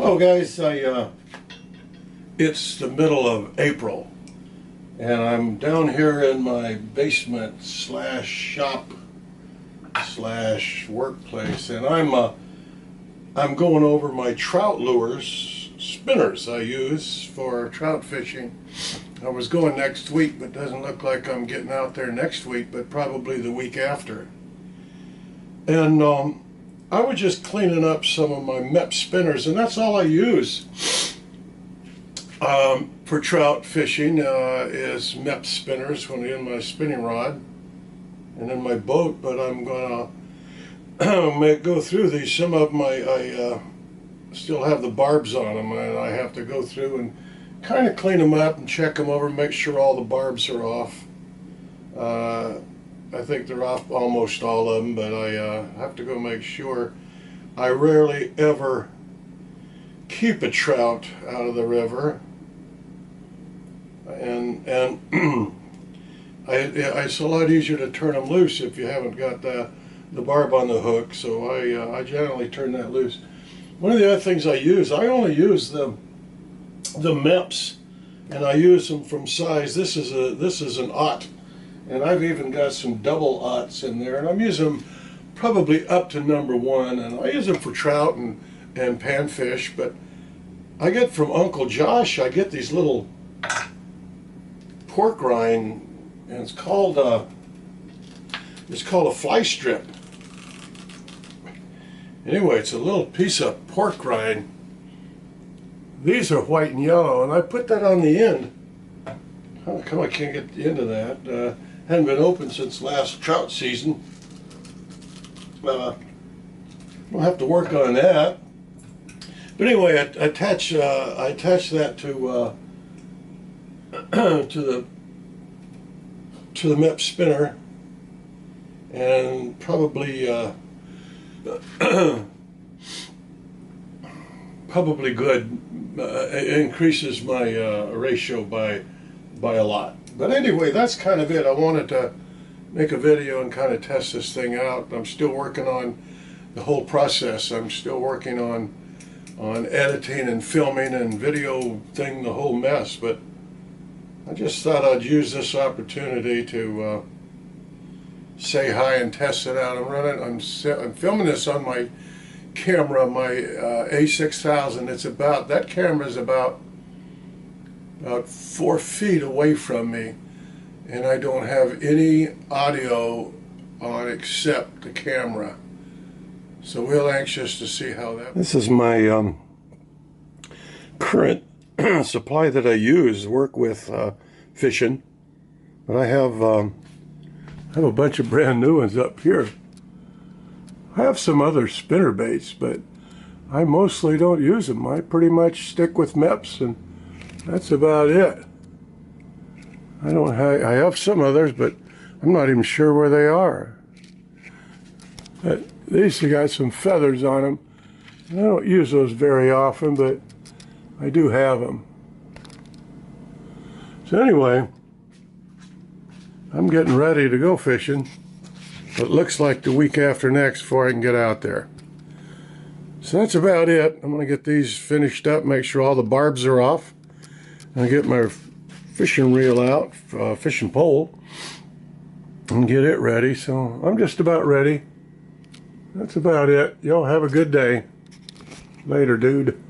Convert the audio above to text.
Hello guys, it's the middle of April and I'm down here in my basement slash shop slash workplace, and I'm going over my trout lures, spinners I use for trout fishing. I was going next week, but doesn't look like I'm getting out there next week, but probably the week after. And I was just cleaning up some of my MEP spinners, and that's all I use for trout fishing is MEP spinners when I'm in my spinning rod and in my boat. But I'm gonna go through these. Some of them I still have the barbs on them, and I have to go through and kind of clean them up and check them over, make sure all the barbs are off. I think they're off almost all of them, but I have to go make sure. I rarely ever keep a trout out of the river, and it's a lot easier to turn them loose if you haven't got the barb on the hook. So I generally turn that loose. One of the other things I only use the MEPs, and I use them from size. This is an aught. And I've even got some double aughts in there, and I'm using them probably up to number 1, and I use them for trout and panfish. But I get from Uncle Josh, I get these little pork rind, and it's called a fly strip. Anyway, it's a little piece of pork rind. These are white and yellow, and I put that on the end. How come I can't get the end of that? Hadn't been open since last trout season. We'll have to work on that. But anyway, I attach that to the MEP spinner, and probably good. It increases my ratio by a lot. But anyway, that's kind of it. I wanted to make a video and kind of test this thing out. I'm still working on the whole process. I'm still working on editing and filming and video thing, the whole mess. But I just thought I'd use this opportunity to say hi and test it out. I'm filming this on my camera, my A6000. That camera is about 4 feet away from me, and I don't have any audio on except the camera. So real anxious to see how that. This is my current supply that I use work with fishing, but I have a bunch of brand new ones up here. I have some other spinner baits, but I mostly don't use them. I pretty much stick with MEPs, and that's about it. I have some others, but I'm not even sure where they are. But these have got some feathers on them. I don't use those very often, but I do have them. So anyway, I'm getting ready to go fishing. It looks like the week after next before I can get out there. So that's about it. I'm going to get these finished up, make sure all the barbs are off. I get my fishing reel out, fishing pole, and get it ready. So I'm just about ready. That's about it. Y'all have a good day. Later, dude.